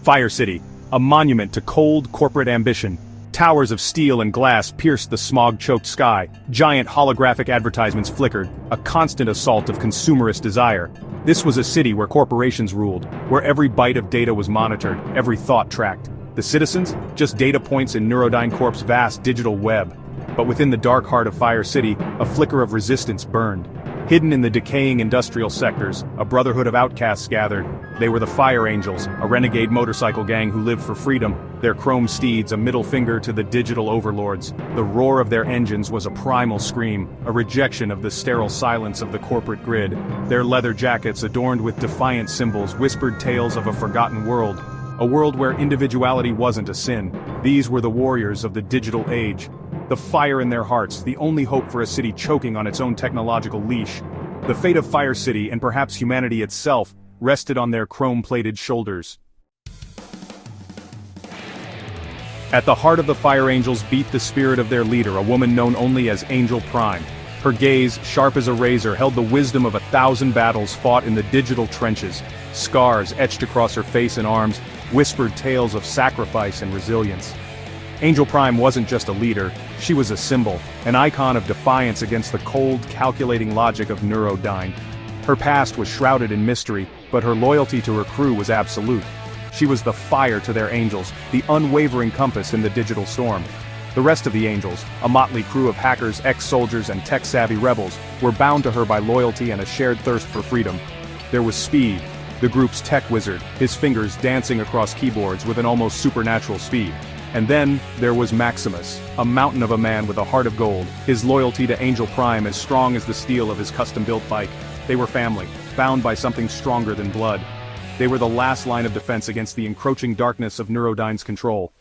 Fire City, a monument to cold corporate ambition. Towers of steel and glass pierced the smog-choked sky, giant holographic advertisements flickered, a constant assault of consumerist desire. This was a city where corporations ruled, where every byte of data was monitored, every thought tracked. The citizens? Just data points in NeuroDyne Corp's vast digital web. But within the dark heart of Fire City, a flicker of resistance burned. Hidden in the decaying industrial sectors, a brotherhood of outcasts gathered. They were the Fire Angels, a renegade motorcycle gang who lived for freedom, their chrome steeds a middle finger to the digital overlords. The roar of their engines was a primal scream, a rejection of the sterile silence of the corporate grid. Their leather jackets adorned with defiant symbols whispered tales of a forgotten world. A world where individuality wasn't a sin. These were the warriors of the digital age. The fire in their hearts, the only hope for a city choking on its own technological leash. The fate of Fire City, and perhaps humanity itself, rested on their chrome-plated shoulders. At the heart of the Fire Angels beat the spirit of their leader, a woman known only as Angel Prime. Her gaze, sharp as a razor, held the wisdom of 1,000 battles fought in the digital trenches. Scars etched across her face and arms whispered tales of sacrifice and resilience. Angel Prime wasn't just a leader, she was a symbol, an icon of defiance against the cold, calculating logic of NeuroDyne. Her past was shrouded in mystery, but her loyalty to her crew was absolute. She was the fire to their angels, the unwavering compass in the digital storm. The rest of the Angels, a motley crew of hackers, ex-soldiers and tech-savvy rebels, were bound to her by loyalty and a shared thirst for freedom. There was Speed, the group's tech wizard, his fingers dancing across keyboards with an almost supernatural speed. And then, there was Maximus, a mountain of a man with a heart of gold, his loyalty to Angel Prime as strong as the steel of his custom-built bike. They were family, bound by something stronger than blood. They were the last line of defense against the encroaching darkness of NeuroDyne's control.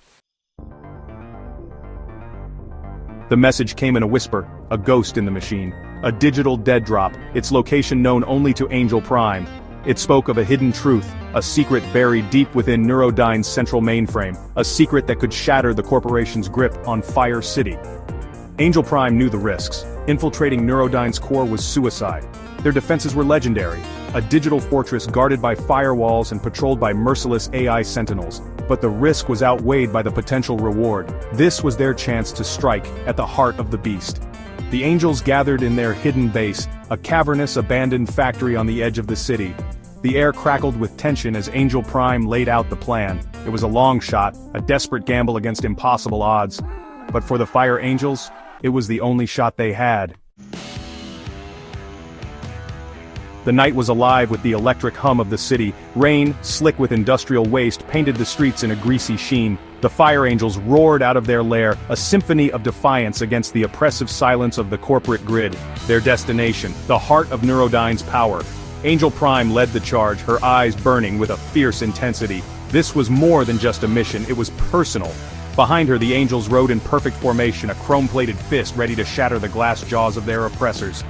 The message came in a whisper, a ghost in the machine. A digital dead drop, its location known only to Angel Prime. It spoke of a hidden truth, a secret buried deep within NeuroDyne's central mainframe, a secret that could shatter the corporation's grip on Fire City. Angel Prime knew the risks. Infiltrating NeuroDyne's core was suicide. Their defenses were legendary, a digital fortress guarded by firewalls and patrolled by merciless AI sentinels. But the risk was outweighed by the potential reward. This was their chance to strike at the heart of the beast. The Angels gathered in their hidden base, a cavernous, abandoned factory on the edge of the city. The air crackled with tension as Angel Prime laid out the plan. It was a long shot, a desperate gamble against impossible odds. But for the Fire Angels, it was the only shot they had. The night was alive with the electric hum of the city. Rain, slick with industrial waste, painted the streets in a greasy sheen. The Fire Angels roared out of their lair, a symphony of defiance against the oppressive silence of the corporate grid. Their destination, the heart of NeuroDyne's power. Angel Prime led the charge, her eyes burning with a fierce intensity. This was more than just a mission, it was personal. Behind her, the Angels rode in perfect formation, a chrome-plated fist ready to shatter the glass jaws of their oppressors.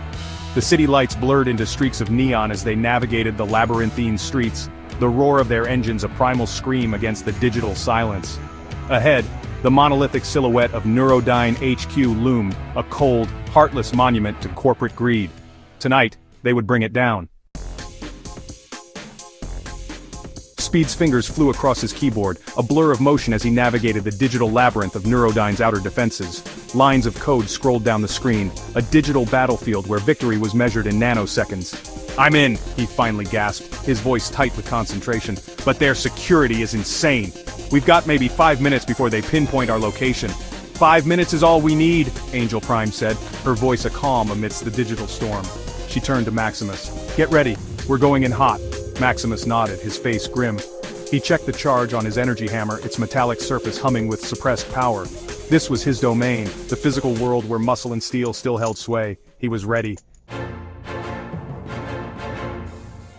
The city lights blurred into streaks of neon as they navigated the labyrinthine streets, the roar of their engines a primal scream against the digital silence. Ahead, the monolithic silhouette of NeuroDyne HQ loomed, a cold, heartless monument to corporate greed. Tonight, they would bring it down. Speed's fingers flew across his keyboard, a blur of motion as he navigated the digital labyrinth of NeuroDyne's outer defenses. Lines of code scrolled down the screen, a digital battlefield where victory was measured in nanoseconds. "I'm in," he finally gasped, his voice tight with concentration. "But their security is insane. We've got maybe 5 minutes before they pinpoint our location." "5 minutes is all we need," Angel Prime said, her voice a calm amidst the digital storm. She turned to Maximus. "Get ready, we're going in hot." Maximus nodded, his face grim. He checked the charge on his energy hammer, its metallic surface humming with suppressed power. This was his domain, the physical world where muscle and steel still held sway. He was ready.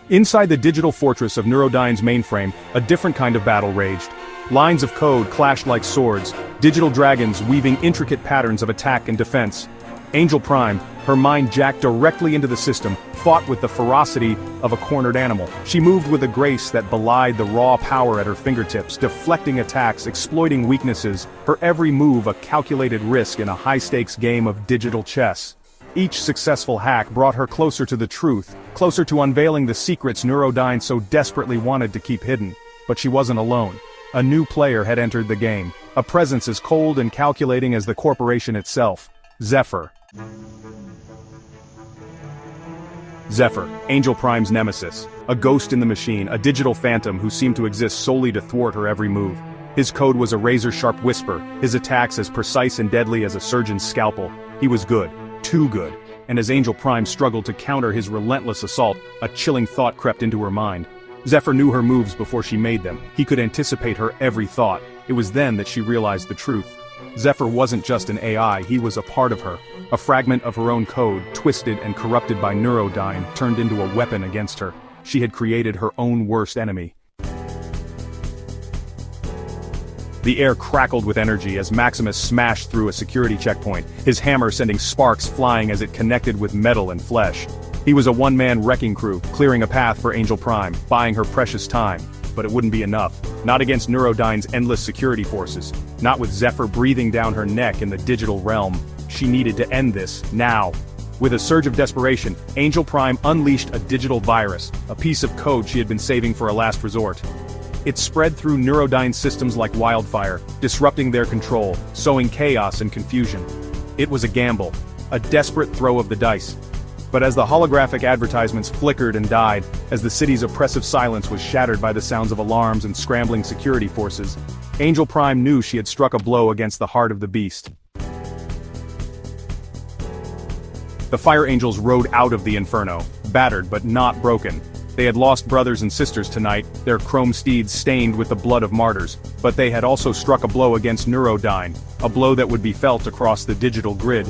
Inside the digital fortress of NeuroDyne's mainframe, a different kind of battle raged. Lines of code clashed like swords, digital dragons weaving intricate patterns of attack and defense. Angel Prime, her mind jacked directly into the system, fought with the ferocity of a cornered animal. She moved with a grace that belied the raw power at her fingertips, deflecting attacks, exploiting weaknesses, her every move a calculated risk in a high-stakes game of digital chess. Each successful hack brought her closer to the truth, closer to unveiling the secrets NeuroDyne so desperately wanted to keep hidden. But she wasn't alone. A new player had entered the game, a presence as cold and calculating as the corporation itself. Zephyr. Zephyr, Angel Prime's nemesis. A ghost in the machine, a digital phantom who seemed to exist solely to thwart her every move. His code was a razor-sharp whisper, his attacks as precise and deadly as a surgeon's scalpel. He was good, too good. And as Angel Prime struggled to counter his relentless assault, a chilling thought crept into her mind. Zephyr knew her moves before she made them. He could anticipate her every thought. It was then that she realized the truth. Zephyr wasn't just an AI, he was a part of her. A fragment of her own code, twisted and corrupted by NeuroDyne, turned into a weapon against her. She had created her own worst enemy. The air crackled with energy as Maximus smashed through a security checkpoint, his hammer sending sparks flying as it connected with metal and flesh. He was a one-man wrecking crew, clearing a path for Angel Prime, buying her precious time. But it wouldn't be enough. Not against NeuroDyne's endless security forces. Not with Zephyr breathing down her neck in the digital realm. She needed to end this, now. With a surge of desperation, Angel Prime unleashed a digital virus, a piece of code she had been saving for a last resort. It spread through NeuroDyne systems like wildfire, disrupting their control, sowing chaos and confusion. It was a gamble, a desperate throw of the dice. But as the holographic advertisements flickered and died, as the city's oppressive silence was shattered by the sounds of alarms and scrambling security forces, Angel Prime knew she had struck a blow against the heart of the beast. The Fire Angels rode out of the inferno, battered but not broken. They had lost brothers and sisters tonight, their chrome steeds stained with the blood of martyrs, but they had also struck a blow against NeuroDyne, a blow that would be felt across the digital grid.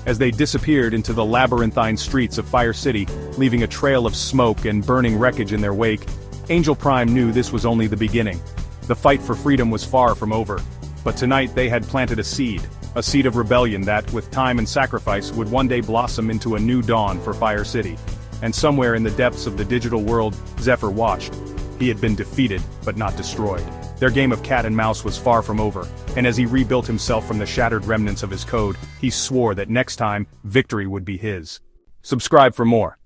As they disappeared into the labyrinthine streets of Fire City, leaving a trail of smoke and burning wreckage in their wake, Angel Prime knew this was only the beginning. The fight for freedom was far from over. But tonight they had planted a seed of rebellion that, with time and sacrifice, would one day blossom into a new dawn for Fire City. And somewhere in the depths of the digital world, Zephyr watched. He had been defeated, but not destroyed. Their game of cat and mouse was far from over, and as he rebuilt himself from the shattered remnants of his code, he swore that next time, victory would be his. Subscribe for more.